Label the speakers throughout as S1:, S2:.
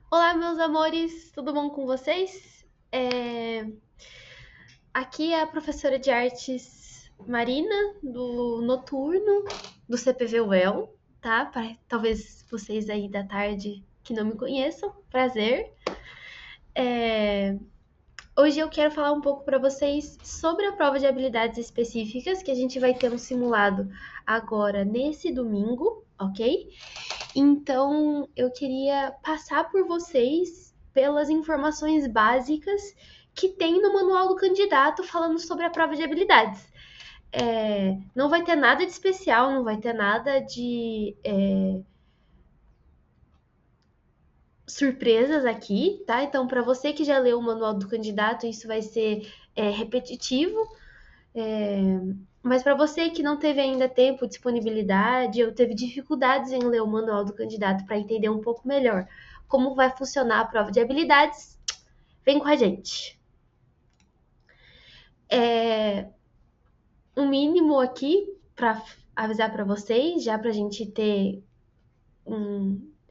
S1: Olá, meus amores, tudo bom com vocês? Aqui é a professora de artes Marina, do Noturno, do CPV UEL, tá? Talvez vocês aí da tarde que não me conheçam, prazer. É, Hoje eu quero falar um pouco para vocês sobre a prova de habilidades específicas, que a gente vai ter um simulado agora nesse domingo, ok? Então, eu queria passar por vocês pelas informações básicas que tem no manual do candidato falando sobre a prova de habilidades. Não vai ter nada de especial, não vai ter nada de surpresas aqui, tá? Então, para você que já leu o manual do candidato, isso vai ser repetitivo. É, mas para você que não teve ainda tempo, disponibilidade, ou teve dificuldades em ler o manual do candidato para entender um pouco melhor como vai funcionar a prova de habilidades, vem com a gente. Um mínimo aqui para avisar para vocês, já para a gente ter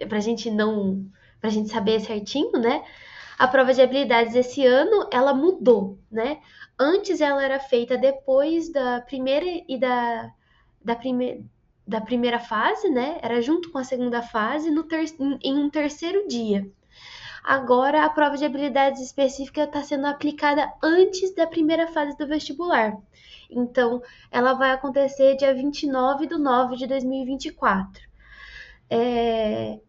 S1: para a gente não, para a gente saber certinho, né? A prova de habilidades esse ano ela mudou, né? Antes ela era feita depois da primeira e da, prime, da primeira fase, né? Era junto com a segunda fase em um terceiro dia. Agora a prova de habilidades específica está sendo aplicada antes da primeira fase do vestibular. Então, ela vai acontecer dia 29/9/2024.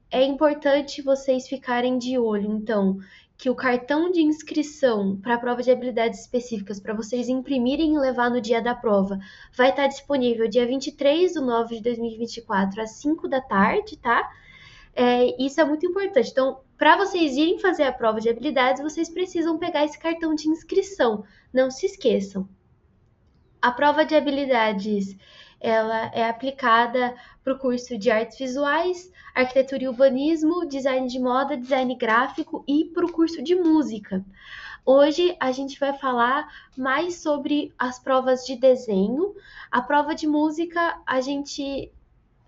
S1: É importante vocês ficarem de olho, então, que o cartão de inscrição para a prova de habilidades específicas, para vocês imprimirem e levar no dia da prova, vai estar disponível dia 23/9/2024, às 5 da tarde, tá? Isso é muito importante. Então, para vocês irem fazer a prova de habilidades, vocês precisam pegar esse cartão de inscrição. Não se esqueçam. A prova de habilidades ela é aplicada para o curso de artes visuais, arquitetura e urbanismo, design de moda, design gráfico e para o curso de música. Hoje a gente vai falar mais sobre as provas de desenho. A prova de música a gente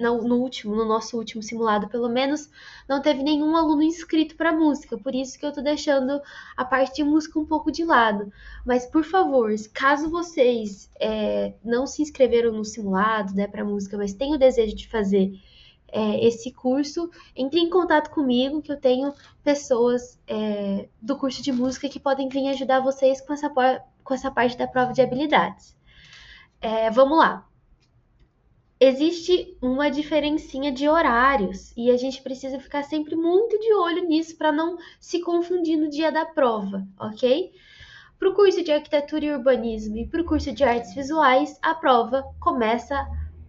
S1: no nosso último simulado, pelo menos, não teve nenhum aluno inscrito para música, por isso que eu tô deixando a parte de música um pouco de lado. Mas, por favor, caso vocês não se inscreveram no simulado, né, para música, mas têm o desejo de fazer esse curso, entre em contato comigo, que eu tenho pessoas do curso de música que podem vir ajudar vocês com essa parte da prova de habilidades. Vamos lá. Existe uma diferencinha de horários e a gente precisa ficar sempre muito de olho nisso para não se confundir no dia da prova, ok? Para o curso de arquitetura e urbanismo e para o curso de artes visuais, a prova começa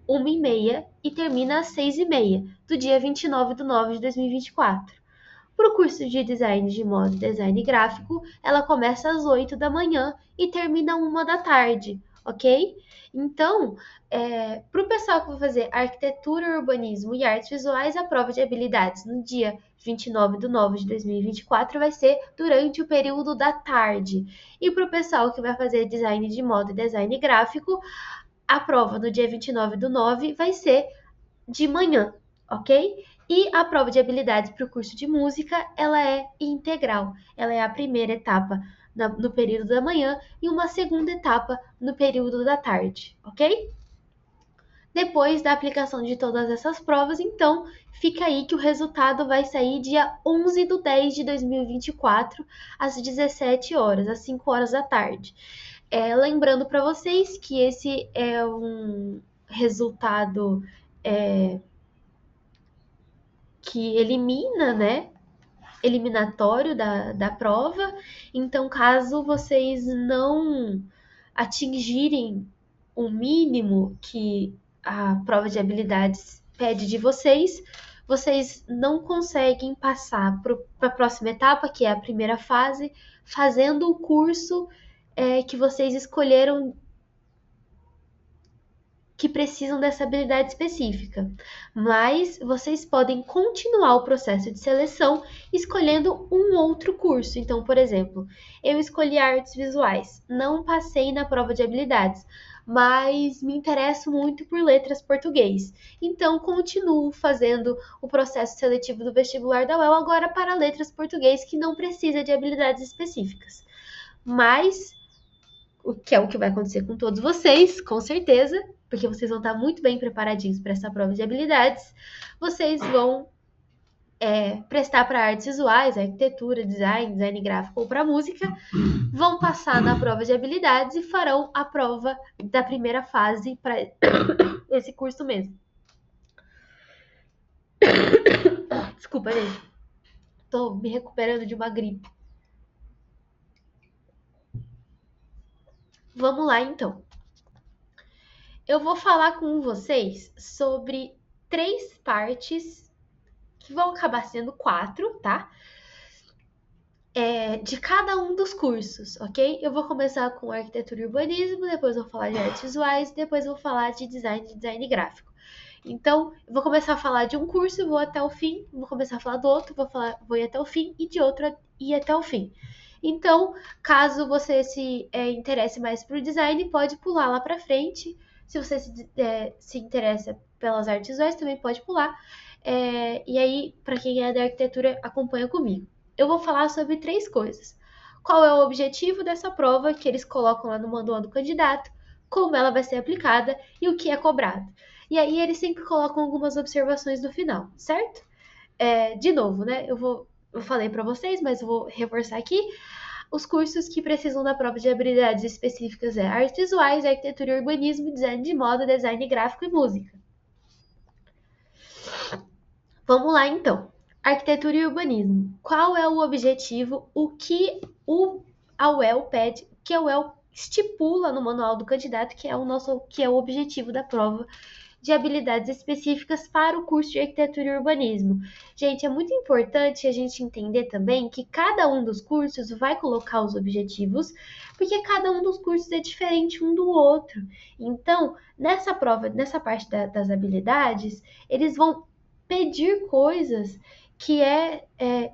S1: 1h30 e termina às 6h30 do dia 29/9/2024. Para o curso de design de moda e design gráfico, ela começa às 8 da manhã e termina 1 da tarde, ok? Então, para o pessoal que vai fazer arquitetura, urbanismo e artes visuais, a prova de habilidades no dia 29/9/2024 vai ser durante o período da tarde. E para o pessoal que vai fazer design de moda e design gráfico, a prova no dia 29/9 vai ser de manhã, ok? E a prova de habilidades para o curso de música, ela é integral. Ela é a primeira etapa no período da manhã e uma segunda etapa no período da tarde, ok? Depois da aplicação de todas essas provas, então, fica aí que o resultado vai sair dia 11/10/2024, às 17 horas, às 5 horas da tarde. Lembrando para vocês que esse é um resultado que elimina, né? Eliminatório da prova. Então, caso vocês não atingirem o mínimo que a prova de habilidades pede de vocês, vocês não conseguem passar para a próxima etapa, que é a primeira fase, fazendo o curso que vocês escolheram que precisam dessa habilidade específica, mas vocês podem continuar o processo de seleção escolhendo um outro curso. Então, por exemplo, eu escolhi artes visuais, não passei na prova de habilidades, mas me interesso muito por letras português. Então, continuo fazendo o processo seletivo do vestibular da UEL agora para letras português, que não precisa de habilidades específicas. Mas, o que é o que vai acontecer com todos vocês, com certeza, porque vocês vão estar muito bem preparadinhos para essa prova de habilidades, vocês vão prestar para artes visuais, arquitetura, design gráfico ou para música, vão passar na prova de habilidades e farão a prova da primeira fase para esse curso mesmo. Desculpa, gente. Tô me recuperando de uma gripe. Vamos lá, então. Eu vou falar com vocês sobre 3 partes, que vão acabar sendo 4, tá? De cada um dos cursos, ok? Eu vou começar com arquitetura e urbanismo, depois eu vou falar de artes visuais, depois eu vou falar de design gráfico. Então, eu vou começar a falar de um curso, vou até o fim, vou começar a falar do outro, vou ir até o fim, e de outro ir até o fim. Então, caso você se interesse mais por design, pode pular lá para frente. Se você se interessa pelas artes visuais, também pode pular. E aí, para quem é da arquitetura, acompanha comigo. Eu vou falar sobre 3 coisas. Qual é o objetivo dessa prova que eles colocam lá no manual do candidato, como ela vai ser aplicada e o que é cobrado. E aí eles sempre colocam algumas observações no final, certo? De novo, né? Eu falei para vocês, mas eu vou reforçar aqui. Os cursos que precisam da prova de habilidades específicas é artes visuais, arquitetura e urbanismo, design de moda, design gráfico e música. Vamos lá, então. Arquitetura e urbanismo. Qual é o objetivo? O que a UEL pede, o que a UEL estipula no manual do candidato, que é o objetivo da prova de habilidades específicas para o curso de arquitetura e urbanismo. Gente, é muito importante a gente entender também que cada um dos cursos vai colocar os objetivos, porque cada um dos cursos é diferente um do outro. Então, nessa prova, nessa parte das habilidades, eles vão pedir coisas que é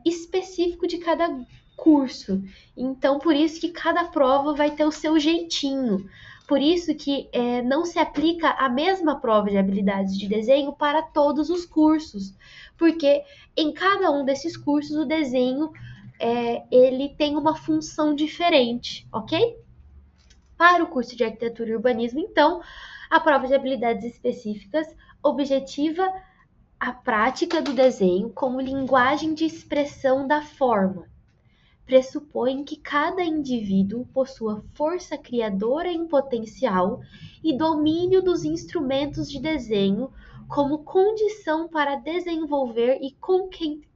S1: específico de cada curso. Então, por isso que cada prova vai ter o seu jeitinho. Por isso que não se aplica a mesma prova de habilidades de desenho para todos os cursos, porque em cada um desses cursos o desenho ele tem uma função diferente, ok? Para o curso de arquitetura e urbanismo, então, a prova de habilidades específicas objetiva a prática do desenho como linguagem de expressão da forma. Pressupõe que cada indivíduo possua força criadora em potencial e domínio dos instrumentos de desenho como condição para desenvolver e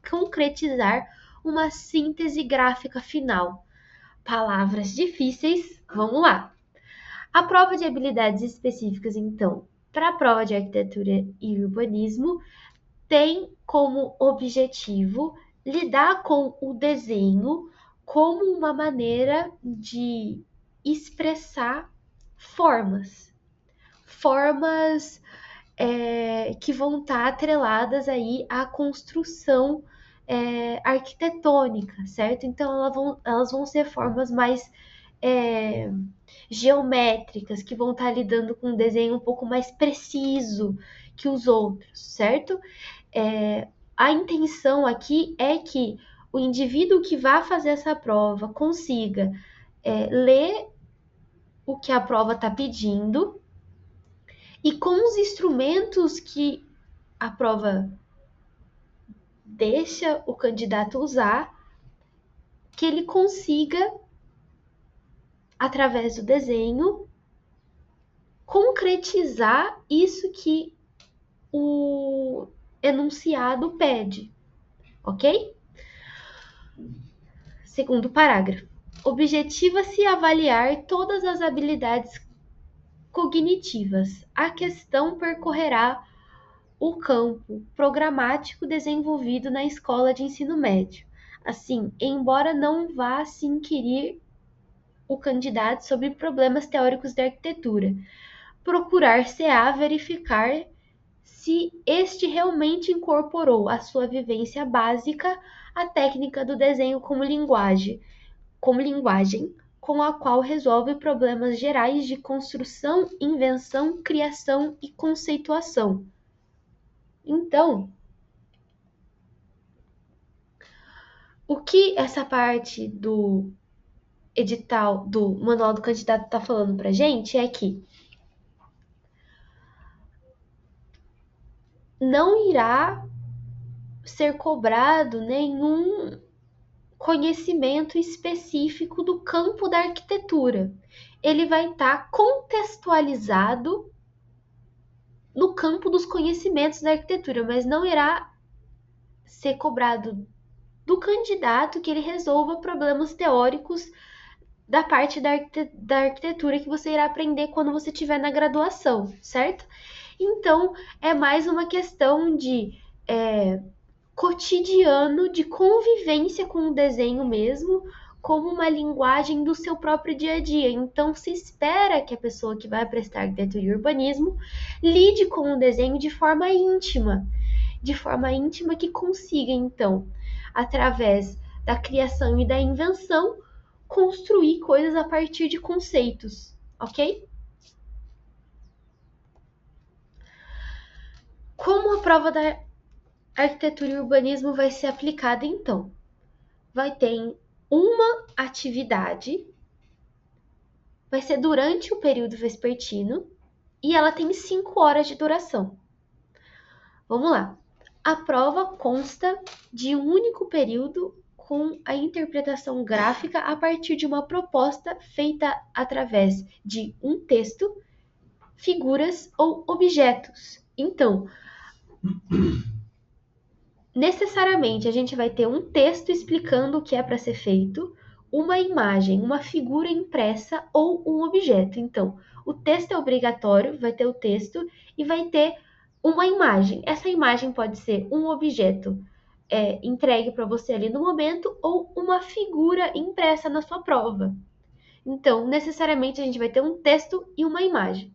S1: concretizar uma síntese gráfica final. Palavras difíceis, vamos lá. A prova de habilidades específicas, então, para a prova de arquitetura e urbanismo, tem como objetivo lidar com o desenho como uma maneira de expressar formas que vão estar atreladas aí à construção arquitetônica, certo? Então elas vão ser formas mais geométricas, que vão estar lidando com um desenho um pouco mais preciso que os outros, certo? A intenção aqui é que o indivíduo que vai fazer essa prova consiga ler o que a prova está pedindo e com os instrumentos que a prova deixa o candidato usar, que ele consiga, através do desenho, concretizar isso que o enunciado pede, ok? Segundo parágrafo. Objetiva-se avaliar todas as habilidades cognitivas. A questão percorrerá o campo programático desenvolvido na escola de ensino médio. Assim, embora não vá se inquirir o candidato sobre problemas teóricos da arquitetura, procurar-se-á verificar se este realmente incorporou à sua vivência básica a técnica do desenho como linguagem, com a qual resolve problemas gerais de construção, invenção, criação e conceituação. Então, o que essa parte do edital, do manual do candidato está falando para gente é que não irá ser cobrado nenhum conhecimento específico do campo da arquitetura. Ele vai estar contextualizado no campo dos conhecimentos da arquitetura, mas não irá ser cobrado do candidato que ele resolva problemas teóricos da parte da arquitetura que você irá aprender quando você estiver na graduação, certo? Então, é mais uma questão de cotidiano, de convivência com o desenho mesmo, como uma linguagem do seu próprio dia a dia. Então, se espera que a pessoa que vai prestar arquitetura e urbanismo lide com o desenho de forma íntima que consiga, então, através da criação e da invenção, construir coisas a partir de conceitos, ok? Como a prova da arquitetura e urbanismo vai ser aplicada, então? Vai ter uma atividade, vai ser durante o período vespertino, e ela tem 5 horas de duração. Vamos lá. A prova consta de um único período com a interpretação gráfica a partir de uma proposta feita através de um texto, figuras ou objetos. Então, necessariamente a gente vai ter um texto explicando o que é para ser feito, uma imagem, uma figura impressa ou um objeto. Então, o texto é obrigatório, vai ter o texto e vai ter uma imagem. Essa imagem pode ser um objeto entregue para você ali no momento ou uma figura impressa na sua prova. Então, necessariamente a gente vai ter um texto e uma imagem.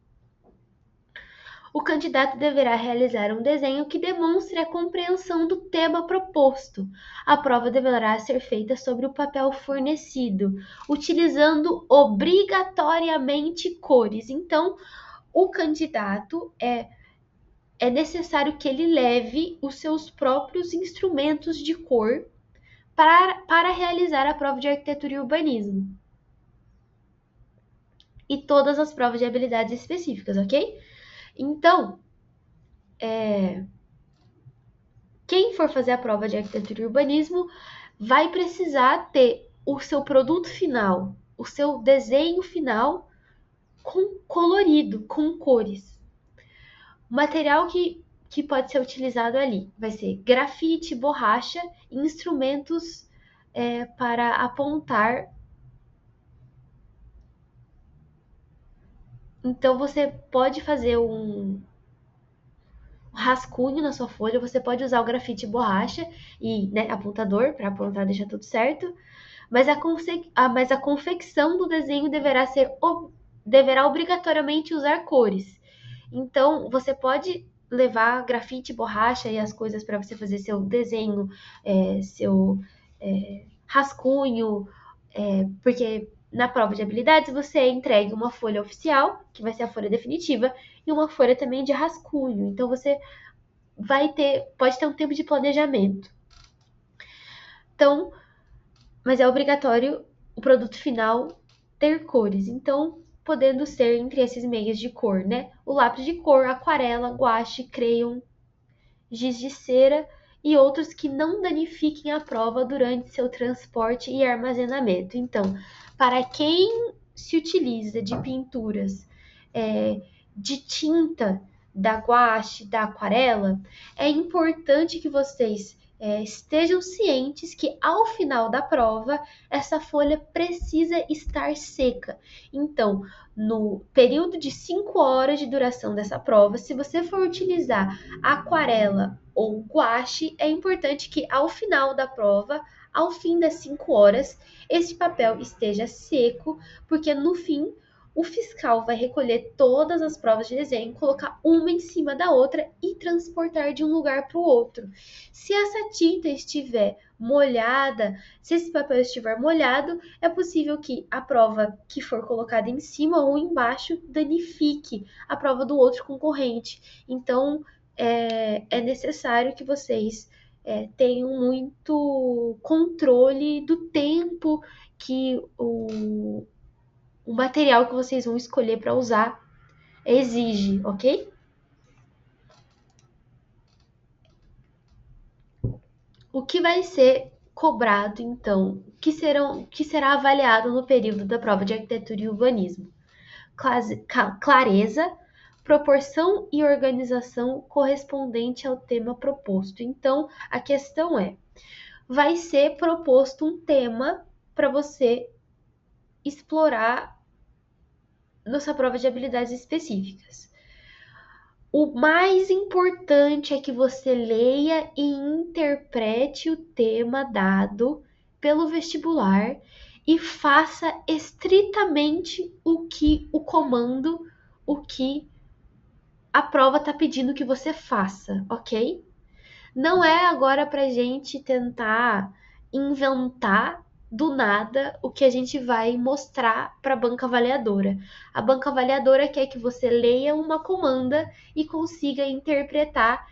S1: O candidato deverá realizar um desenho que demonstre a compreensão do tema proposto. A prova deverá ser feita sobre o papel fornecido, utilizando obrigatoriamente cores. Então, o candidato é necessário que ele leve os seus próprios instrumentos de cor para realizar a prova de arquitetura e urbanismo. E todas as provas de habilidades específicas, ok? Então, quem for fazer a prova de arquitetura e urbanismo vai precisar ter o seu produto final, o seu desenho final colorido, com cores. O material que pode ser utilizado ali vai ser grafite, borracha, instrumentos para apontar. Então você pode fazer um rascunho na sua folha, você pode usar o grafite borracha e apontador para apontar, deixar tudo certo, mas a confecção do desenho deverá obrigatoriamente usar cores. Então, você pode levar grafite, borracha e as coisas para você fazer seu desenho, seu rascunho, porque na prova de habilidades você entrega uma folha oficial, que vai ser a folha definitiva, e uma folha também de rascunho. Então você pode ter um tempo de planejamento. Então, mas é obrigatório o produto final ter cores. Então, podendo ser entre esses meios de cor, né? O lápis de cor, aquarela, guache, crayon, giz de cera e outros que não danifiquem a prova durante seu transporte e armazenamento. Então, para quem se utiliza de pinturas de tinta, da guache, da aquarela, é importante que vocês estejam cientes que ao final da prova essa folha precisa estar seca. Então, no período de 5 horas de duração dessa prova, se você for utilizar aquarela ou guache, é importante que ao final da prova, ao fim das 5 horas, esse papel esteja seco, porque no fim o fiscal vai recolher todas as provas de desenho, colocar uma em cima da outra e transportar de um lugar para o outro. Se essa tinta estiver molhada, se esse papel estiver molhado, é possível que a prova que for colocada em cima ou embaixo danifique a prova do outro concorrente. Então, é necessário que vocês tenham muito controle do tempo que o material que vocês vão escolher para usar exige, ok? O que vai ser cobrado, então, que será avaliado no período da prova de arquitetura e urbanismo? Clareza, proporção e organização correspondente ao tema proposto. Então, a questão vai ser proposto um tema para você explorar nossa prova de habilidades específicas. O mais importante é que você leia e interprete o tema dado pelo vestibular e faça estritamente o que o comando, o que a prova está pedindo que você faça, ok? Não é agora para gente tentar inventar do nada o que a gente vai mostrar para a banca avaliadora. A banca avaliadora quer que você leia uma comanda e consiga interpretar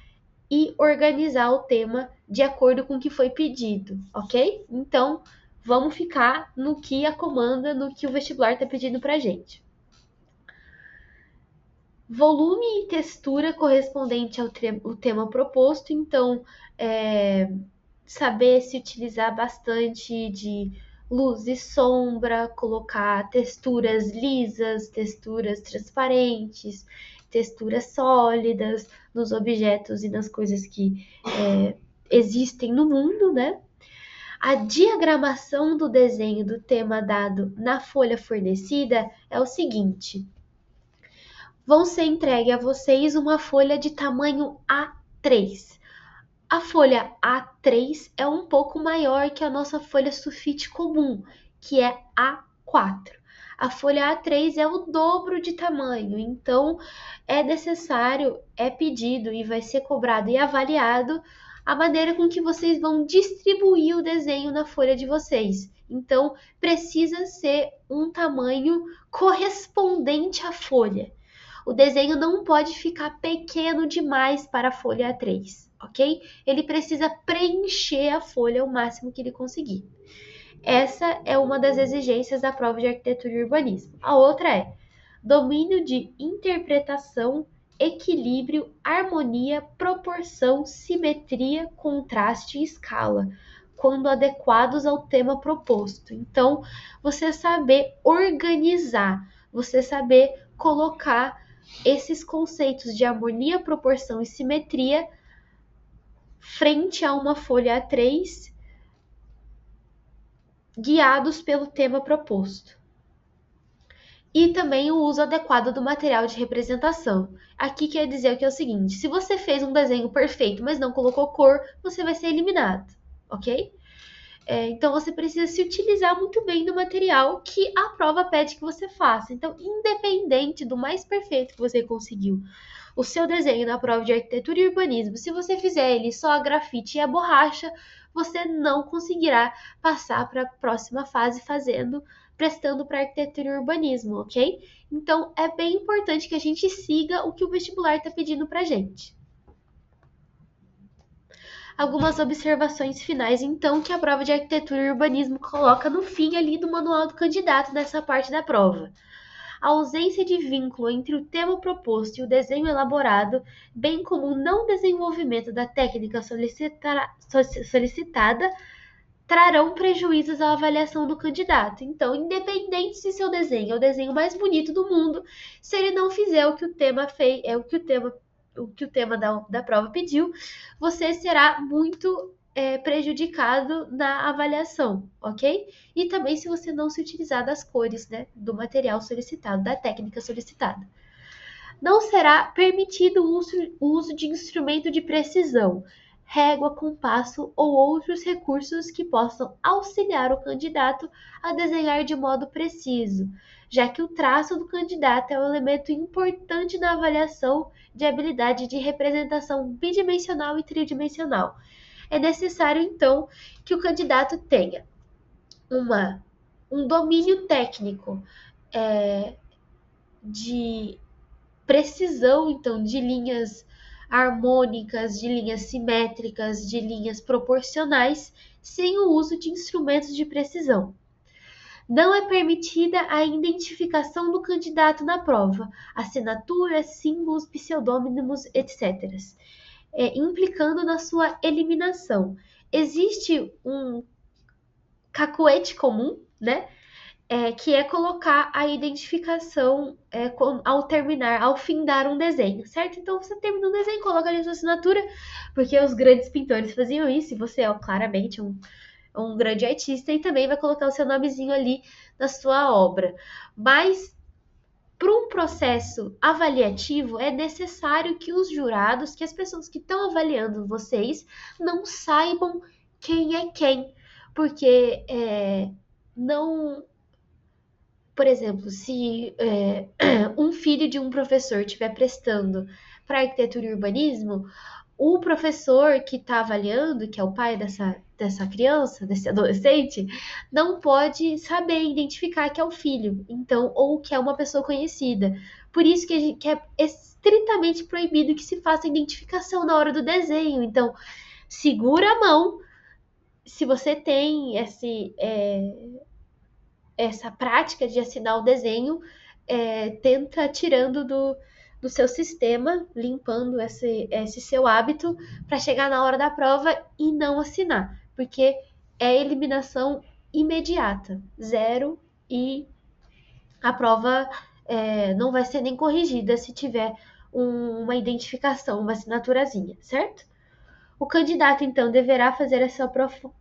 S1: e organizar o tema de acordo com o que foi pedido, ok? Então, vamos ficar no que a comanda, no que o vestibular está pedindo para a gente. Volume e textura correspondente ao tema proposto, então, saber se utilizar bastante de luz e sombra, colocar texturas lisas, texturas transparentes, texturas sólidas nos objetos e nas coisas que existem no mundo, né? A diagramação do desenho do tema dado na folha fornecida é o seguinte: vão ser entregue a vocês uma folha de tamanho A3. A folha A3 é um pouco maior que a nossa folha sulfite comum, que é A4. A folha A3 é o dobro de tamanho, então é necessário, é pedido e vai ser cobrado e avaliado a maneira com que vocês vão distribuir o desenho na folha de vocês. Então, precisa ser um tamanho correspondente à folha. O desenho não pode ficar pequeno demais para a folha A3, ok? Ele precisa preencher a folha o máximo que ele conseguir. Essa é uma das exigências da prova de arquitetura e urbanismo. A outra é domínio de interpretação, equilíbrio, harmonia, proporção, simetria, contraste e escala, quando adequados ao tema proposto. Então, você saber organizar, você saber colocar esses conceitos de harmonia, proporção e simetria frente a uma folha A3, guiados pelo tema proposto. E também o uso adequado do material de representação. Aqui quer dizer que é o seguinte: se você fez um desenho perfeito, mas não colocou cor, você vai ser eliminado, ok? Então você precisa se utilizar muito bem do material que a prova pede que você faça. Então, independente do mais perfeito que você conseguiu, o seu desenho na prova de arquitetura e urbanismo, se você fizer ele só a grafite e a borracha, você não conseguirá passar para a próxima fase prestando para arquitetura e urbanismo, ok? Então, é bem importante que a gente siga o que o vestibular está pedindo para a gente. Algumas observações finais, então, que a prova de arquitetura e urbanismo coloca no fim ali do manual do candidato nessa parte da prova. A ausência de vínculo entre o tema proposto e o desenho elaborado, bem como o não desenvolvimento da técnica solicitada, trarão prejuízos à avaliação do candidato. Então, independente se seu desenho é o desenho mais bonito do mundo, se ele não fizer o que o tema da prova pediu, você será muito prejudicado na avaliação, ok? E também se você não se utilizar das cores, né, do material solicitado, da técnica solicitada. Não será permitido o uso de instrumento de precisão. régua, compasso ou outros recursos que possam auxiliar o candidato a desenhar de modo preciso, já que o traço do candidato é um elemento importante na avaliação de habilidade de representação bidimensional e tridimensional. É necessário, então, que o candidato tenha um domínio técnico de precisão, então, de linhas harmônicas, de linhas simétricas, de linhas proporcionais, sem o uso de instrumentos de precisão. Não é permitida a identificação do candidato na prova, assinaturas, símbolos, pseudônimos, etc., implicando na sua eliminação. Existe um cacoete comum, né? Que é colocar a identificação ao findar um desenho, certo? Então você termina um desenho, coloca ali a sua assinatura, porque os grandes pintores faziam isso, e você é claramente um grande artista, e também vai colocar o seu nomezinho ali na sua obra. Mas para um processo avaliativo, é necessário que os jurados, que as pessoas que estão avaliando vocês, não saibam quem é quem, porque não... Por exemplo, se um filho de um professor estiver prestando para arquitetura e urbanismo, o professor que está avaliando, que é o pai dessa criança, desse adolescente, não pode saber identificar que é o filho, então, ou que é uma pessoa conhecida. Por isso que é estritamente proibido que se faça identificação na hora do desenho. Então, segura a mão. Se você tem essa prática de assinar o desenho, tenta tirando do seu sistema, limpando esse seu hábito, para chegar na hora da prova e não assinar, porque é eliminação imediata, 0, e a prova não vai ser nem corrigida se tiver uma identificação, uma assinaturazinha, certo? O candidato, então, deverá fazer essa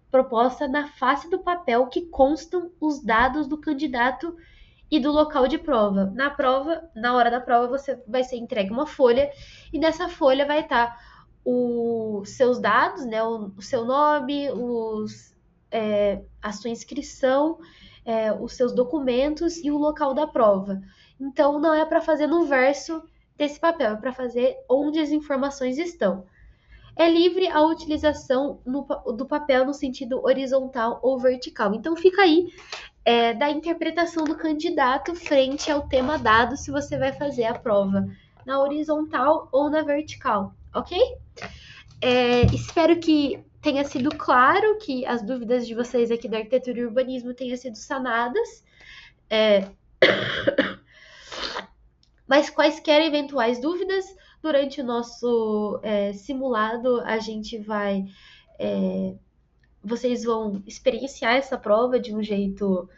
S1: proposta na face do papel que constam os dados do candidato e do local de prova. Na hora da prova, você vai ser entregue uma folha, e nessa folha vai estar os seus dados, né, o seu nome, a sua inscrição, os seus documentos e o local da prova. Então, não é para fazer no verso desse papel, é para fazer onde as informações estão. É livre a utilização do papel no sentido horizontal ou vertical. Então, fica aí da interpretação do candidato frente ao tema dado, se você vai fazer a prova na horizontal ou na vertical, ok? Espero que tenha sido claro, que as dúvidas de vocês aqui da arquitetura e urbanismo tenham sido sanadas. Mas quaisquer eventuais dúvidas, durante o nosso simulado, a gente vai... vocês vão experienciar essa prova de um jeito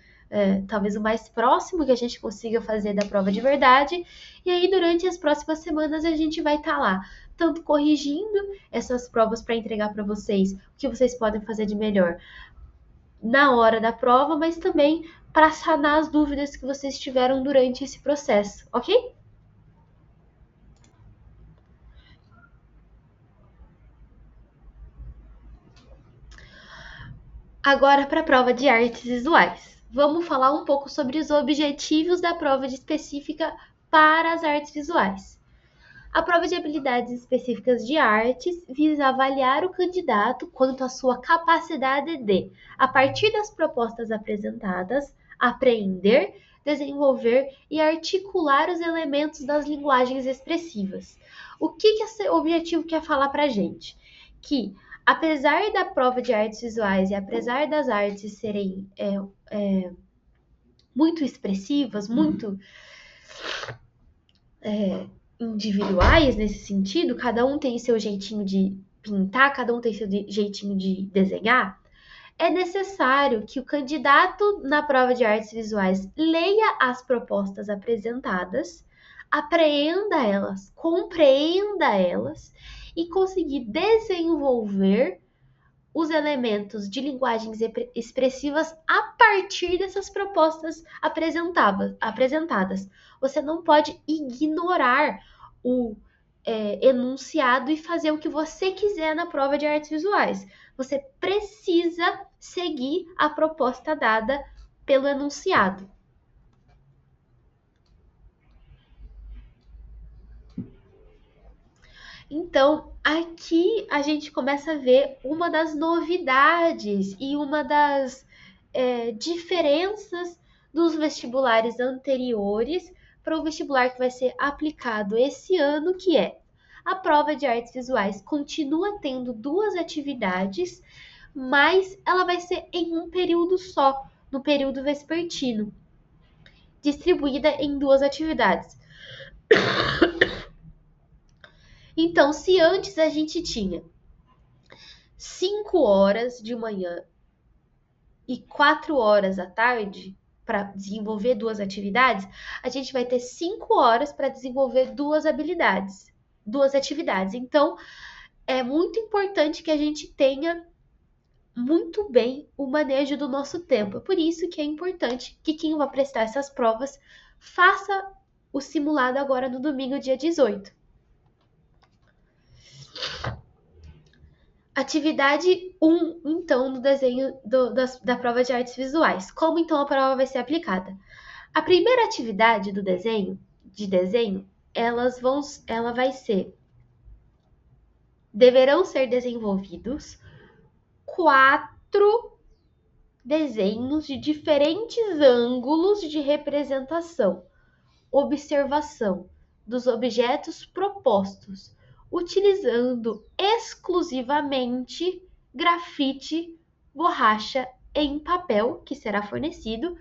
S1: talvez o mais próximo que a gente consiga fazer da prova de verdade. E aí, durante as próximas semanas, a gente vai estar lá, tanto corrigindo essas provas para entregar para vocês o que vocês podem fazer de melhor na hora da prova, mas também para sanar as dúvidas que vocês tiveram durante esse processo, ok? Agora para a prova de artes visuais. Vamos falar um pouco sobre os objetivos da prova específica para as artes visuais. A prova de habilidades específicas de artes visa avaliar o candidato quanto à sua capacidade de, a partir das propostas apresentadas, apreender, desenvolver e articular os elementos das linguagens expressivas. O que esse objetivo quer falar para a gente? Que, apesar da prova de artes visuais e apesar das artes serem muito expressivas, muito individuais nesse sentido, cada um tem seu jeitinho de pintar, cada um tem seu jeitinho de desenhar, é necessário que o candidato na prova de artes visuais leia as propostas apresentadas, apreenda elas, compreenda elas e conseguir desenvolver os elementos de linguagens expressivas a partir dessas propostas apresentadas. Você não pode ignorar enunciado e fazer o que você quiser na prova de artes visuais. Você precisa seguir a proposta dada pelo enunciado. Então, aqui a gente começa a ver uma das novidades e uma das diferenças dos vestibulares anteriores para o vestibular que vai ser aplicado esse ano, que é a prova de artes visuais continua tendo 2 atividades, mas ela vai ser em um período só, no período vespertino, distribuída em 2 atividades. Então, se antes a gente tinha 5 horas de manhã e 4 horas à tarde para desenvolver 2 atividades, a gente vai ter 5 horas para desenvolver 2 habilidades, 2 atividades. Então, é muito importante que a gente tenha muito bem o manejo do nosso tempo. Por isso que é importante que quem vai prestar essas provas faça o simulado agora no domingo, dia 18. Atividade 1, então, no desenho da prova de artes visuais. Como, então, a prova vai ser aplicada? A primeira atividade do desenho, ela vai ser... Deverão ser desenvolvidos 4 desenhos de diferentes ângulos de representação, observação dos objetos propostos, utilizando exclusivamente grafite, borracha em papel, que será fornecido.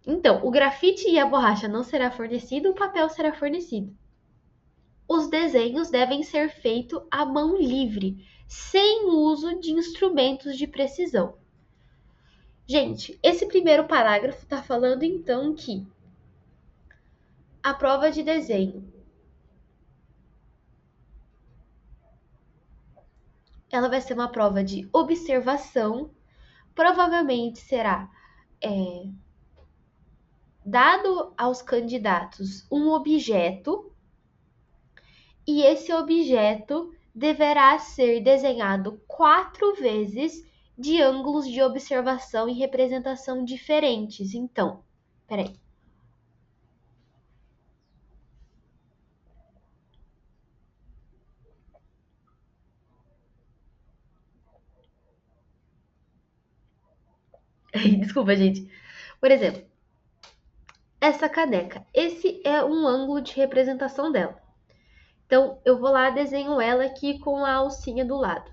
S1: Então, o grafite e a borracha não será fornecido, o papel será fornecido. Os desenhos devem ser feitos à mão livre, sem uso de instrumentos de precisão. Gente, esse primeiro parágrafo está falando então que a prova de desenho ela vai ser uma prova de observação, provavelmente será dado aos candidatos um objeto e esse objeto deverá ser desenhado 4 vezes de ângulos de observação e representação diferentes. Então, peraí. Desculpa, gente. Por exemplo, essa caneca. Esse é um ângulo de representação dela. Então, eu vou lá, desenho ela aqui com a alcinha do lado.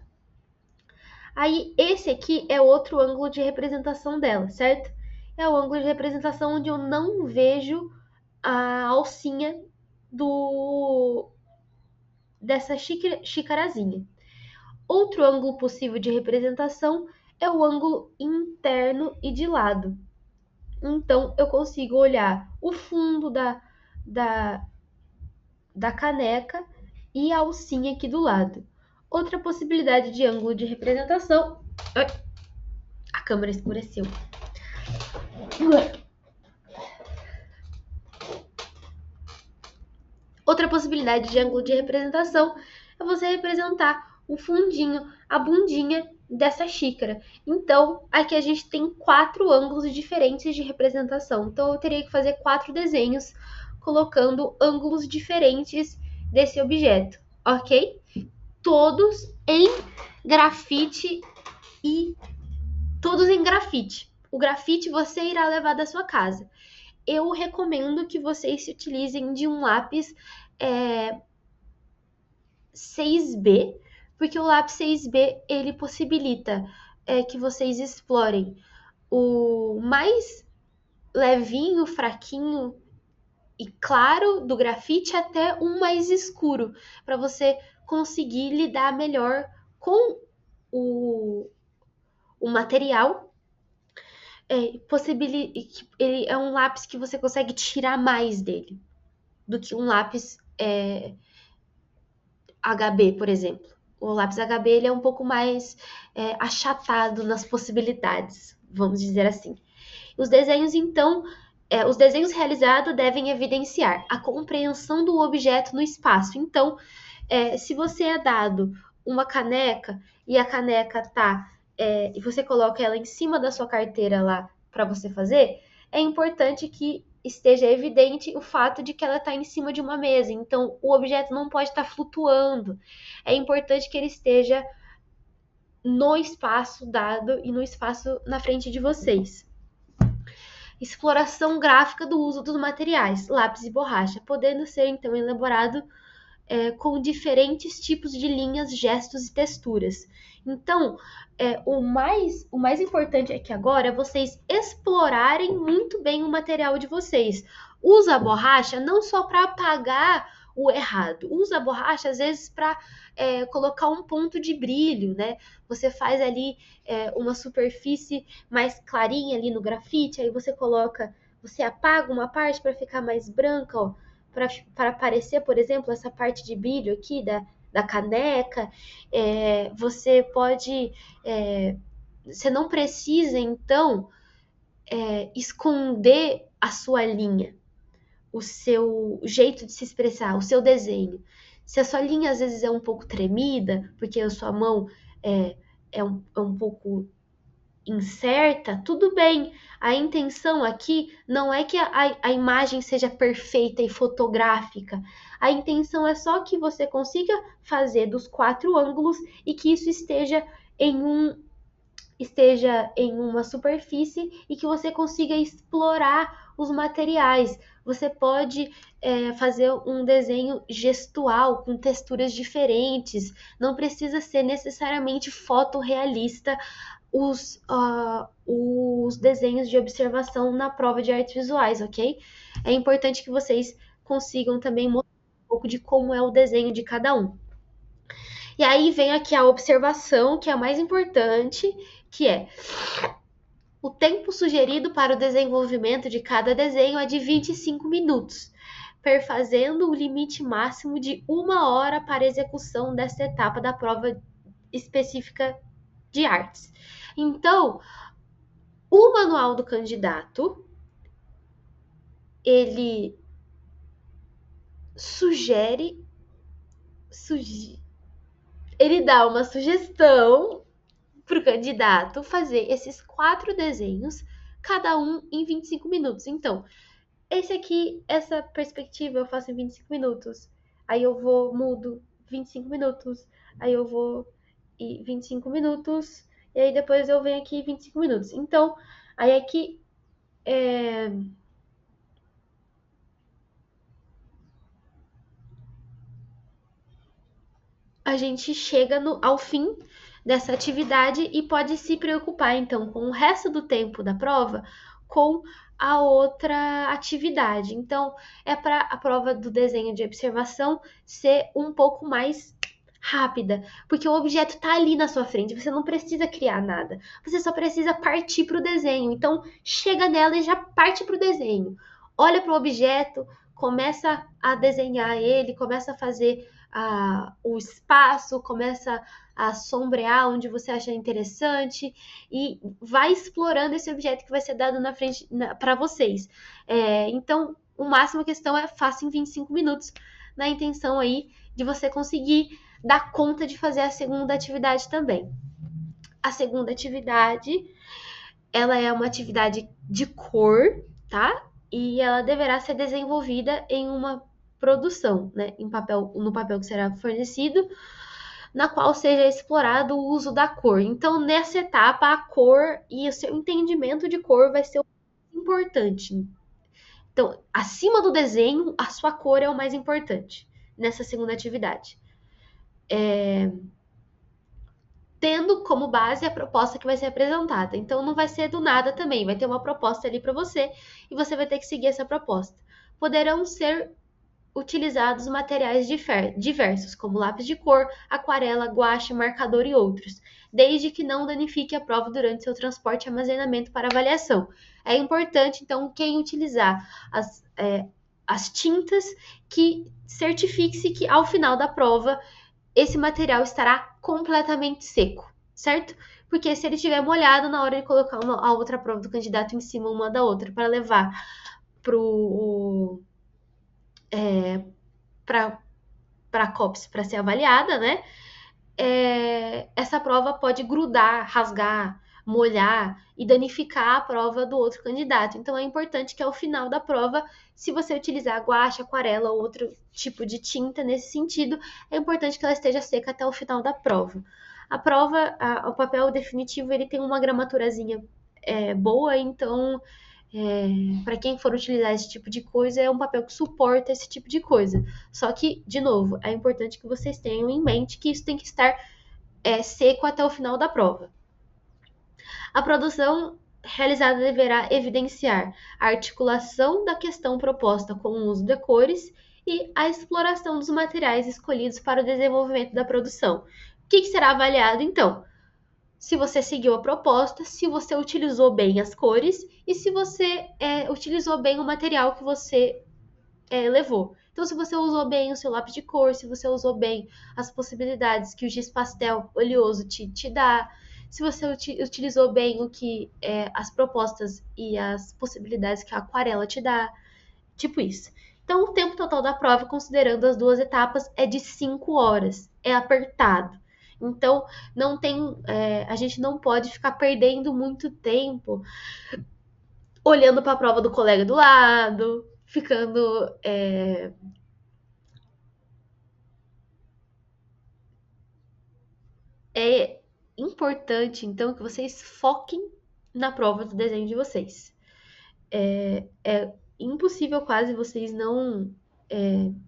S1: Aí, esse aqui é outro ângulo de representação dela, certo? É o ângulo de representação onde eu não vejo a alcinha dessa xicarazinha. Outro ângulo possível de representação é o ângulo interno e de lado. Então, eu consigo olhar o fundo da caneca e a alcinha aqui do lado. Outra possibilidade de ângulo de representação... Ai, a câmera escureceu. Outra possibilidade de ângulo de representação é você representar o fundinho, a bundinha dessa xícara. Então, aqui a gente tem 4 ângulos diferentes de representação. Então, eu teria que fazer 4 desenhos colocando ângulos diferentes desse objeto, ok? Todos em grafite e todos em grafite. O grafite você irá levar da sua casa. Eu recomendo que vocês se utilizem de um lápis 6B, porque o lápis 6B ele possibilita que vocês explorem o mais levinho, fraquinho e claro do grafite até um mais escuro, para você conseguir lidar melhor com o material. Ele é um lápis que você consegue tirar mais dele do que um lápis HB, por exemplo. O lápis HB ele é um pouco mais achatado nas possibilidades, vamos dizer assim. Os desenhos, então, Os desenhos realizados devem evidenciar a compreensão do objeto no espaço. Então, se você é dado uma caneca e a caneca e você coloca ela em cima da sua carteira lá para você fazer, é importante que esteja evidente o fato de que ela está em cima de uma mesa. Então, o objeto não pode estar flutuando. É importante que ele esteja no espaço dado e no espaço na frente de vocês. Exploração gráfica do uso dos materiais, lápis e borracha, podendo ser então elaborado com diferentes tipos de linhas, gestos e texturas. Então, o mais importante aqui agora é vocês explorarem muito bem o material de vocês. Usa a borracha não só para apagar o errado, usa a borracha às vezes para colocar um ponto de brilho, né? Você faz ali uma superfície mais clarinha ali no grafite, aí você apaga uma parte para ficar mais branca, ó, para aparecer, por exemplo, essa parte de brilho aqui da caneca. Você pode. Você não precisa, então, esconder a sua linha, o seu jeito de se expressar, o seu desenho. Se a sua linha às vezes é um pouco tremida, porque a sua mão é um pouco incerta, tudo bem. A intenção aqui não é que a imagem seja perfeita e fotográfica. A intenção é só que você consiga fazer dos 4 ângulos e que isso esteja em uma superfície e que você consiga explorar os materiais. Você pode fazer um desenho gestual com texturas diferentes. Não precisa ser necessariamente fotorrealista os desenhos de observação na prova de artes visuais, ok? É importante que vocês consigam também mostrar um pouco de como é o desenho de cada um. E aí vem aqui a observação, que é a mais importante, que é o tempo sugerido para o desenvolvimento de cada desenho é de 25 minutos, perfazendo o limite máximo de 1 hora para execução desta etapa da prova específica de artes. Então, o manual do candidato, ele ele dá uma sugestão para o candidato fazer esses 4 desenhos, cada um em 25 minutos. Então, essa perspectiva eu faço em 25 minutos. Aí eu mudo 25 minutos. Aí eu vou e 25 minutos. E aí depois eu venho aqui 25 minutos. Então, aí aqui a gente chega ao fim dessa atividade e pode se preocupar, então, com o resto do tempo da prova, com a outra atividade. Então, é para a prova do desenho de observação ser um pouco mais rápida, porque o objeto está ali na sua frente, você não precisa criar nada, você só precisa partir para o desenho. Então, chega nela e já parte para o desenho. Olha para o objeto, começa a desenhar ele, começa a fazer o espaço, começa a sombrear onde você acha interessante e vai explorando esse objeto que vai ser dado na frente para vocês. Então, o máximo a questão é faça em 25 minutos, na intenção aí de você conseguir dar conta de fazer a segunda atividade também. A segunda atividade, ela é uma atividade de cor, tá? E ela deverá ser desenvolvida em uma produção, né, no papel que será fornecido, na qual seja explorado o uso da cor. Então, nessa etapa, a cor e o seu entendimento de cor vai ser o mais importante. Então, acima do desenho, a sua cor é o mais importante nessa segunda atividade. Tendo como base a proposta que vai ser apresentada. Então, não vai ser do nada também, vai ter uma proposta ali para você e você vai ter que seguir essa proposta. Poderão ser utilizados materiais diversos, como lápis de cor, aquarela, guache, marcador e outros, desde que não danifique a prova durante seu transporte e armazenamento para avaliação. É importante, então, quem utilizar as tintas, que certifique-se que ao final da prova esse material estará completamente seco, certo? Porque se ele estiver molhado na hora de colocar a outra prova do candidato em cima uma da outra para levar para a COPS para ser avaliada, né? Essa prova pode grudar, rasgar, molhar e danificar a prova do outro candidato. Então é importante que ao final da prova, se você utilizar guache, aquarela ou outro tipo de tinta nesse sentido, é importante que ela esteja seca até o final da prova. A prova, o papel definitivo, ele tem uma gramaturazinha boa, então para quem for utilizar esse tipo de coisa, é um papel que suporta esse tipo de coisa. Só que, de novo, é importante que vocês tenham em mente que isso tem que estar seco até o final da prova. A produção realizada deverá evidenciar a articulação da questão proposta com o uso de cores e a exploração dos materiais escolhidos para o desenvolvimento da produção. O que será avaliado, então? Se você seguiu a proposta, se você utilizou bem as cores e se você utilizou bem o material que você levou. Então, se você usou bem o seu lápis de cor, se você usou bem as possibilidades que o giz pastel oleoso te dá, se você utilizou bem o que as propostas e as possibilidades que a aquarela te dá, tipo isso. Então, o tempo total da prova, considerando as duas etapas, é de 5 horas. É apertado. Então, não tem, a gente não pode ficar perdendo muito tempo olhando para a prova do colega do lado, ficando é importante, então, que vocês foquem na prova do desenho de vocês. É impossível quase vocês não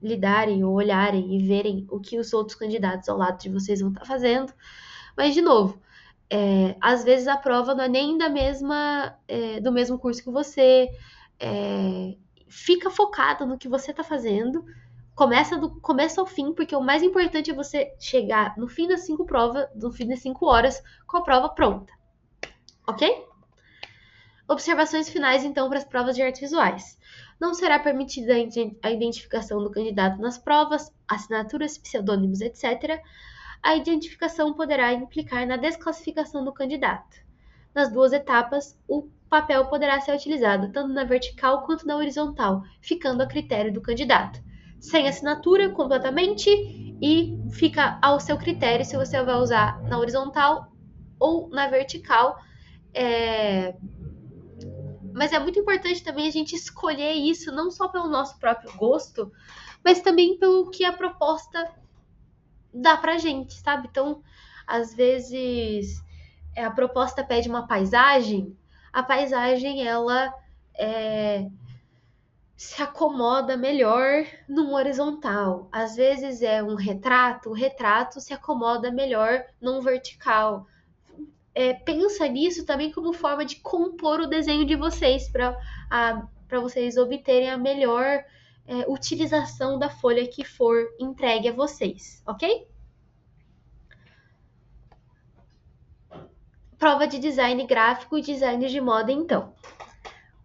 S1: lidarem ou olharem e verem o que os outros candidatos ao lado de vocês vão estar fazendo. Mas, de novo, às vezes a prova não é nem do mesmo curso que você. Fica focado no que você está fazendo. Começa do começo ao fim, porque o mais importante é você chegar no fim das 5 provas, no fim das 5 horas, com a prova pronta. Ok? Observações finais, então, para as provas de artes visuais. Não será permitida a identificação do candidato nas provas, assinaturas, pseudônimos, etc. A identificação poderá implicar na desclassificação do candidato. Nas duas etapas, o papel poderá ser utilizado tanto na vertical quanto na horizontal, ficando a critério do candidato. Sem assinatura completamente e fica ao seu critério se você vai usar na horizontal ou na vertical. Mas é muito importante também a gente escolher isso não só pelo nosso próprio gosto, mas também pelo que a proposta dá pra gente, sabe? Então, às vezes, a proposta pede uma paisagem, a paisagem, ela se acomoda melhor num horizontal. Às vezes é um retrato, o retrato se acomoda melhor num vertical. Pensa nisso também como forma de compor o desenho de vocês, para vocês obterem a melhor utilização da folha que for entregue a vocês, ok? Prova de design gráfico e design de moda, então.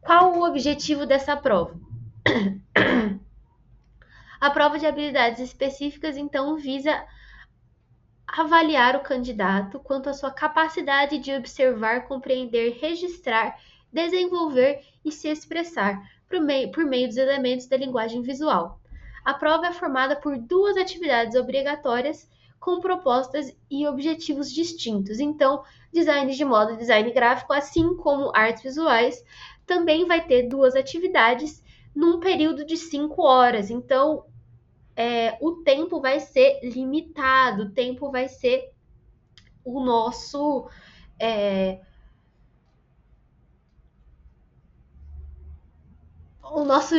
S1: Qual o objetivo dessa prova? A prova de habilidades específicas, então, visa avaliar o candidato quanto à sua capacidade de observar, compreender, registrar, desenvolver e se expressar por meio dos elementos da linguagem visual. A prova é formada por 2 atividades obrigatórias com propostas e objetivos distintos. Então, design de moda e design gráfico, assim como artes visuais, também vai ter 2 atividades num período de 5 horas. Então, o tempo vai ser limitado, o tempo vai ser o nosso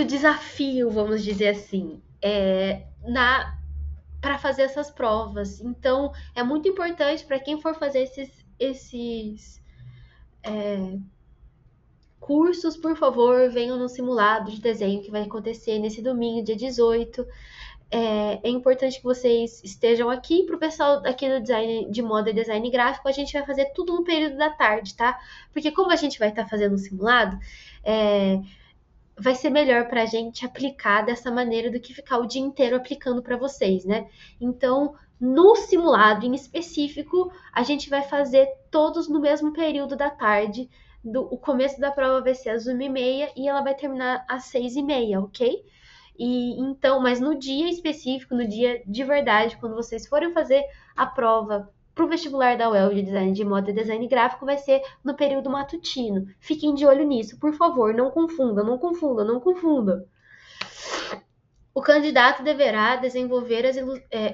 S1: desafio, vamos dizer assim, para fazer essas provas. Então, é muito importante para quem for fazer esses cursos, por favor, venham no simulado de desenho que vai acontecer nesse domingo, dia 18. É importante que vocês estejam aqui. Para o pessoal aqui do design de moda e design gráfico, a gente vai fazer tudo no período da tarde, tá? Porque como a gente vai estar fazendo um simulado, vai ser melhor para a gente aplicar dessa maneira do que ficar o dia inteiro aplicando para vocês, né? Então, no simulado em específico, a gente vai fazer todos no mesmo período da tarde, O começo da prova vai ser às 1h30 e ela vai terminar às 6h30, ok? E então, mas no dia específico, no dia de verdade, quando vocês forem fazer a prova para o vestibular da UEL de Design de Moda e Design Gráfico, vai ser no período matutino. Fiquem de olho nisso, por favor, não confunda, não confunda, não confunda. O candidato deverá desenvolver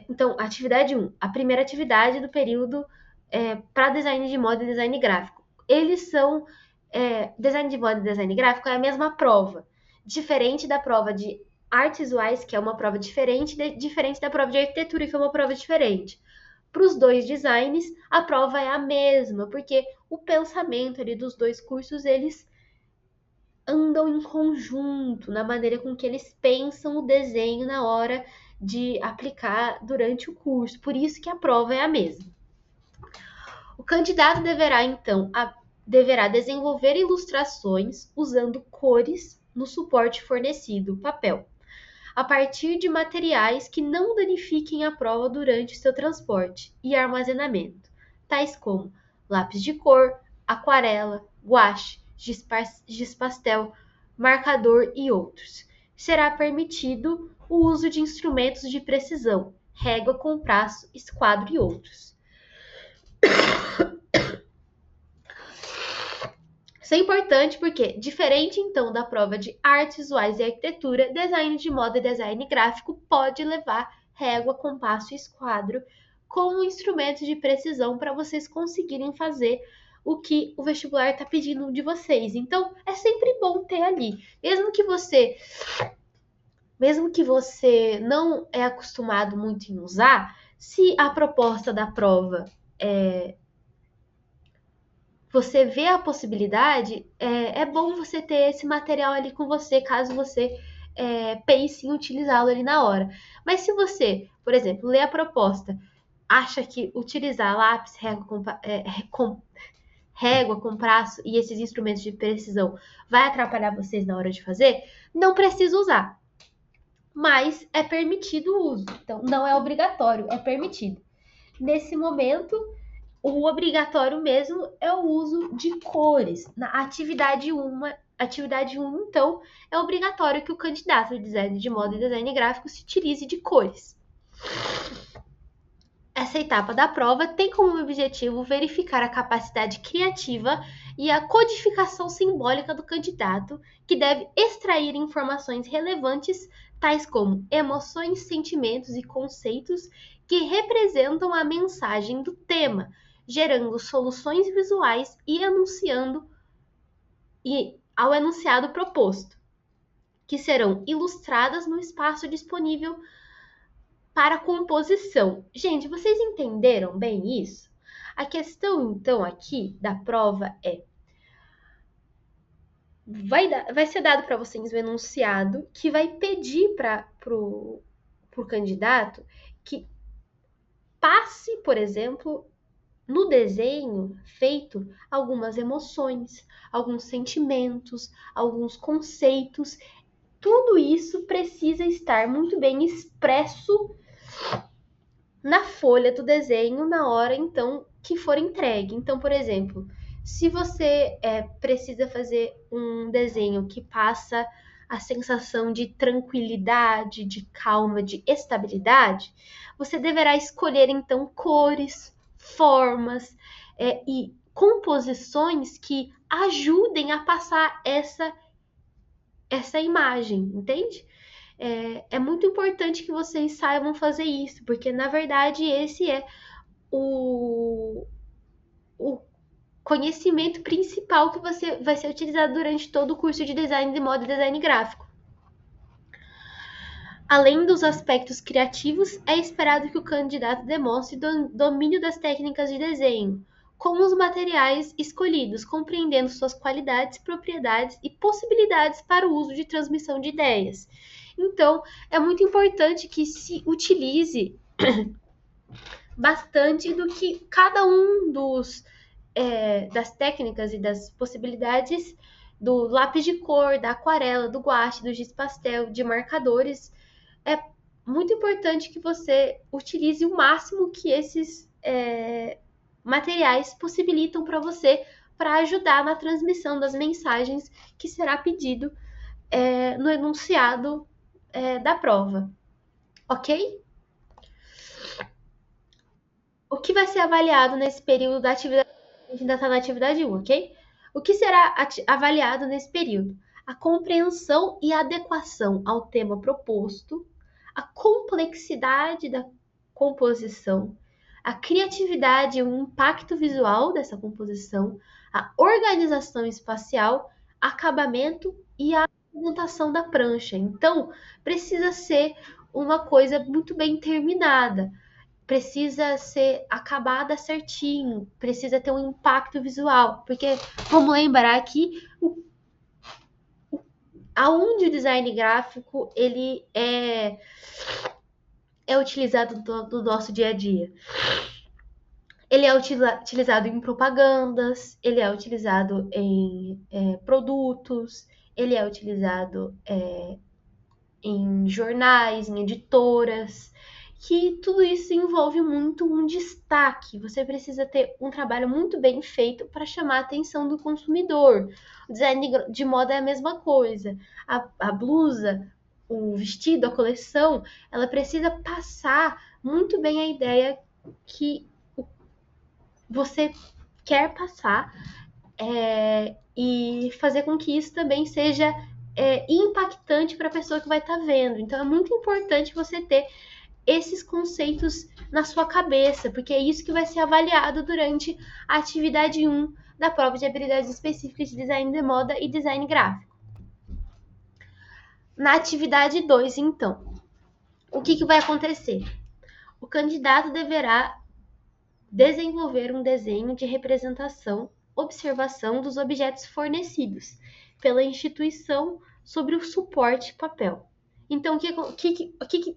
S1: então, atividade 1, a primeira atividade do período para design de moda e design gráfico. Eles são design de moda e design gráfico é a mesma prova, diferente da prova de artes visuais, que é uma prova diferente da prova de arquitetura, que é uma prova diferente. Para os dois designs, a prova é a mesma, porque o pensamento ali dos dois cursos, eles andam em conjunto na maneira com que eles pensam o desenho na hora de aplicar durante o curso. Por isso que a prova é a mesma. O candidato deverá desenvolver ilustrações usando cores no suporte fornecido, papel, a partir de materiais que não danifiquem a prova durante seu transporte e armazenamento, tais como lápis de cor, aquarela, guache, giz pastel, marcador e outros. Será permitido o uso de instrumentos de precisão, régua, compasso, esquadro e outros. Isso é importante porque, diferente então da prova de artes visuais e arquitetura, design de moda e design gráfico pode levar régua, compasso e esquadro como instrumentos de precisão para vocês conseguirem fazer o que o vestibular está pedindo de vocês. Então, é sempre bom ter ali. Mesmo que você não é acostumado muito em usar, se a proposta da prova você vê a possibilidade, é bom você ter esse material ali com você, caso você pense em utilizá-lo ali na hora. Mas se você, por exemplo, lê a proposta, acha que utilizar lápis, régua, compasso e esses instrumentos de precisão vai atrapalhar vocês na hora de fazer, não precisa usar. Mas é permitido o uso. Então, não é obrigatório, é permitido. Nesse momento, o obrigatório mesmo é o uso de cores. Na atividade 1, então, é obrigatório que o candidato de design de moda e design gráfico se utilize de cores. Essa etapa da prova tem como objetivo verificar a capacidade criativa e a codificação simbólica do candidato, que deve extrair informações relevantes, tais como emoções, sentimentos e conceitos que representam a mensagem do tema, gerando soluções visuais ao enunciado proposto, que serão ilustradas no espaço disponível para composição. Gente, vocês entenderam bem isso? A questão, então, aqui da prova vai ser dado para vocês um enunciado que vai pedir para o candidato que passe, por exemplo, no desenho feito algumas emoções, alguns sentimentos, alguns conceitos. Tudo isso precisa estar muito bem expresso na folha do desenho na hora, então, que for entregue. Então, por exemplo, se você precisa fazer um desenho que passa a sensação de tranquilidade, de calma, de estabilidade, você deverá escolher, então, cores, formas e composições que ajudem a passar essa imagem, entende? É muito importante que vocês saibam fazer isso, porque na verdade esse é o conhecimento principal que vai ser utilizado durante todo o curso de design de moda e design gráfico. Além dos aspectos criativos, é esperado que o candidato demonstre domínio das técnicas de desenho, como os materiais escolhidos, compreendendo suas qualidades, propriedades e possibilidades para o uso de transmissão de ideias. Então, é muito importante que se utilize bastante do que cada um das técnicas e das possibilidades do lápis de cor, da aquarela, do guache, do giz pastel, de marcadores. É muito importante que você utilize o máximo que esses materiais possibilitam para você para ajudar na transmissão das mensagens que será pedido no enunciado da prova, ok? O que vai ser avaliado nesse período da atividade? A gente ainda está na atividade 1, ok? O que será avaliado nesse período? A compreensão e adequação ao tema proposto, a complexidade da composição, a criatividade e o impacto visual dessa composição, a organização espacial, acabamento e a apresentação da prancha. Então, precisa ser uma coisa muito bem terminada, precisa ser acabada certinho, precisa ter um impacto visual, porque vamos lembrar aqui aonde o design gráfico ele é utilizado do nosso dia a dia. Ele é utilizado em propagandas, ele é utilizado em produtos, ele é utilizado em jornais, em editoras, que tudo isso envolve muito um destaque. Você precisa ter um trabalho muito bem feito para chamar a atenção do consumidor. O design de moda é a mesma coisa. A blusa, o vestido, a coleção, ela precisa passar muito bem a ideia que você quer passar e fazer com que isso também seja impactante para a pessoa que vai estar vendo. Então é muito importante você ter esses conceitos na sua cabeça, porque é isso que vai ser avaliado durante a atividade 1 da prova de habilidades específicas de design de moda e design gráfico. Na atividade 2, então, o que vai acontecer? O candidato deverá desenvolver um desenho de representação, observação dos objetos fornecidos pela instituição sobre o suporte papel. Então, o que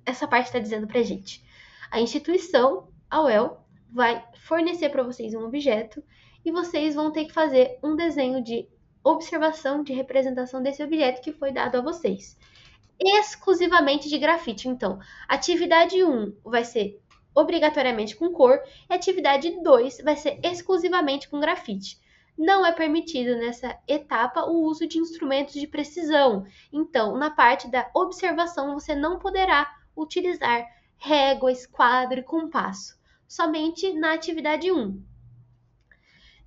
S1: essa parte está dizendo para a gente? A instituição, a UEL, vai fornecer para vocês um objeto e vocês vão ter que fazer um desenho de observação, de representação desse objeto que foi dado a vocês. Exclusivamente de grafite. Então, atividade 1 vai ser obrigatoriamente com cor e atividade 2 vai ser exclusivamente com grafite. Não é permitido nessa etapa o uso de instrumentos de precisão. Então, na parte da observação, você não poderá utilizar régua, esquadro e compasso. Somente na atividade 1.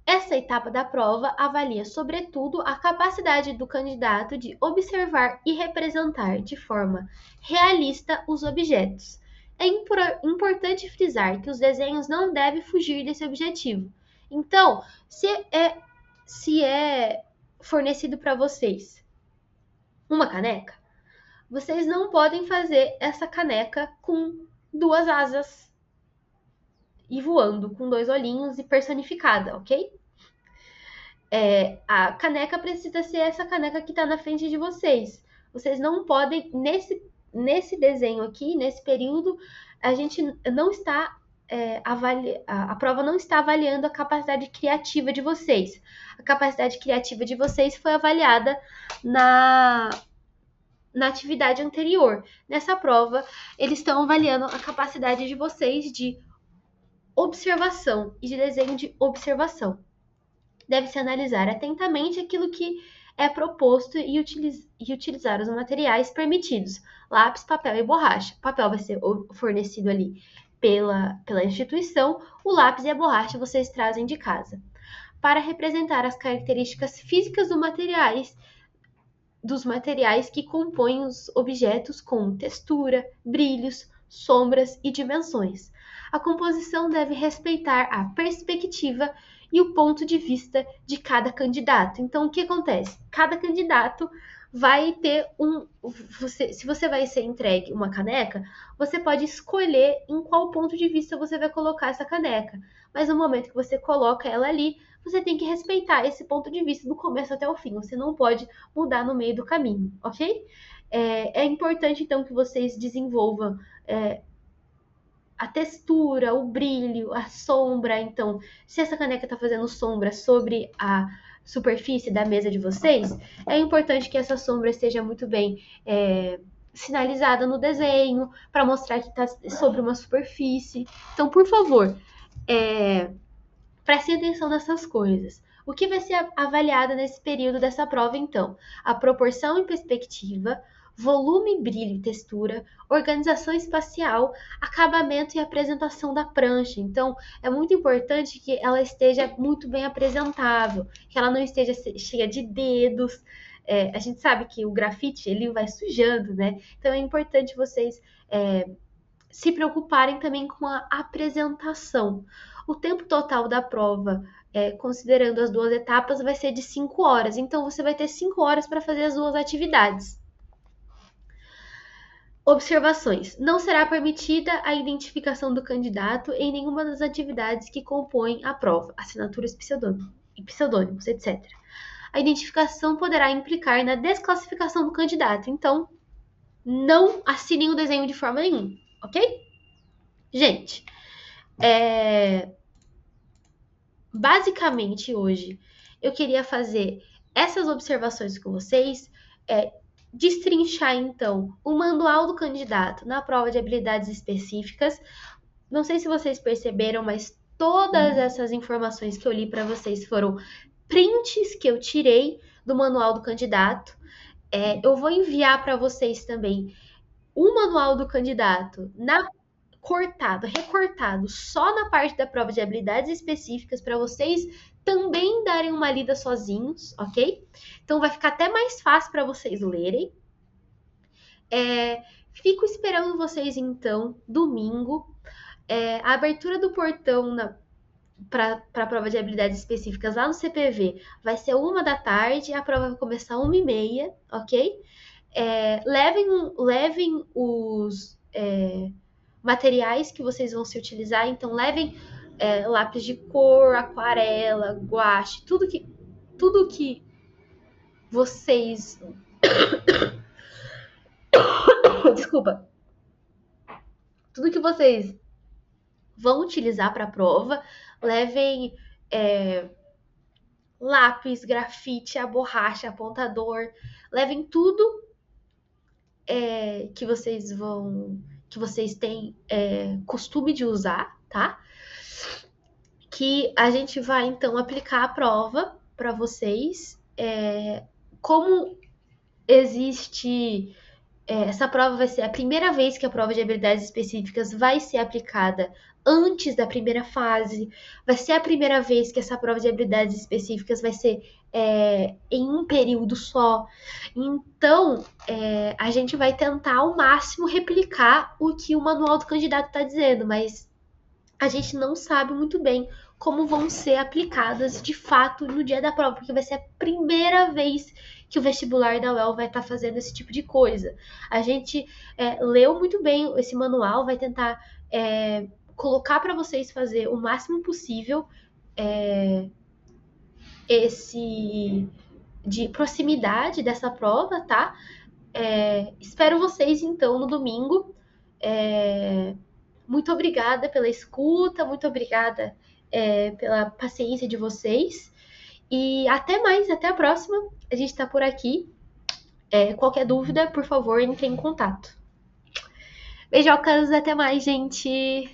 S1: Essa etapa da prova avalia, sobretudo, a capacidade do candidato de observar e representar de forma realista os objetos. É importante frisar que os desenhos não devem fugir desse objetivo. Então, se é fornecido para vocês uma caneca, vocês não podem fazer essa caneca com 2 asas e voando, com 2 olhinhos e personificada, ok? A caneca precisa ser essa caneca que está na frente de vocês. Vocês não podem, nesse desenho aqui, nesse período, a gente não está a prova não está avaliando a capacidade criativa de vocês. A capacidade criativa de vocês foi avaliada na atividade anterior. Nessa prova, eles estão avaliando a capacidade de vocês de observação e de desenho de observação. Deve-se analisar atentamente aquilo que é proposto e utilizar os materiais permitidos, lápis, papel e borracha. O papel vai ser fornecido ali pela instituição, o lápis e a borracha vocês trazem de casa. Para representar as características físicas dos materiais que compõem os objetos, como textura, brilhos, sombras e dimensões. A composição deve respeitar a perspectiva e o ponto de vista de cada candidato. Então, o que acontece? Cada candidato vai ter se você vai ser entregue uma caneca, você pode escolher em qual ponto de vista você vai colocar essa caneca. Mas no momento que você coloca ela ali, você tem que respeitar esse ponto de vista do começo até o fim. Você não pode mudar no meio do caminho, ok? É importante, então, que vocês desenvolvam a textura, o brilho, a sombra. Então, se essa caneca está fazendo sombra sobre a superfície da mesa de vocês, é importante que essa sombra esteja muito bem sinalizada no desenho, para mostrar que está sobre uma superfície. Então, por favor, prestem atenção nessas coisas. O que vai ser avaliado nesse período dessa prova, então? A proporção em perspectiva, volume, brilho e textura, organização espacial, acabamento e apresentação da prancha. Então, é muito importante que ela esteja muito bem apresentável, que ela não esteja cheia de dedos. A gente sabe que o grafite ele vai sujando, né? Então, é importante vocês se preocuparem também com a apresentação. O tempo total da prova, considerando as 2 etapas, vai ser de 5 horas. Então, você vai ter 5 horas para fazer as 2 atividades. Observações. Não será permitida a identificação do candidato em nenhuma das atividades que compõem a prova, assinaturas e pseudônimos, etc. A identificação poderá implicar na desclassificação do candidato. Então, não assinem o desenho de forma nenhuma, ok? Gente, basicamente hoje eu queria fazer essas observações com vocês, destrinchar então o manual do candidato na prova de habilidades específicas. Não sei se vocês perceberam, mas todas essas informações que eu li para vocês foram prints que eu tirei do manual do candidato. Eu vou enviar para vocês também o manual do candidato recortado só na parte da prova de habilidades específicas para vocês também darem uma lida sozinhos, ok? Então vai ficar até mais fácil para vocês lerem. Fico esperando vocês então, domingo. A abertura do portão para a prova de habilidades específicas lá no CPV vai ser 1h, a prova vai começar 1h30, ok? Levem os materiais que vocês vão se utilizar, então levem lápis de cor, aquarela, guache, tudo que vocês desculpa, tudo que vocês vão utilizar para a prova, levem lápis, grafite, a borracha, apontador, levem tudo que vocês têm costume de usar, tá? Que a gente vai então aplicar a prova para vocês. Como existe essa prova vai ser a primeira vez que a prova de habilidades específicas vai ser aplicada antes da primeira fase. Vai ser a primeira vez que essa prova de habilidades específicas vai ser em um período só. Então, a gente vai tentar ao máximo replicar o que o manual do candidato está dizendo, mas a gente não sabe muito bem como vão ser aplicadas de fato no dia da prova, porque vai ser a primeira vez que o vestibular da UEL vai estar fazendo esse tipo de coisa. A gente leu muito bem esse manual, vai tentar colocar para vocês fazer o máximo possível esse de proximidade dessa prova, tá? Espero vocês então no domingo. Muito obrigada pela escuta, muito obrigada pela paciência de vocês. E até mais, até a próxima. A gente tá por aqui. Qualquer dúvida, por favor, entre em contato. Beijocas, até mais, gente!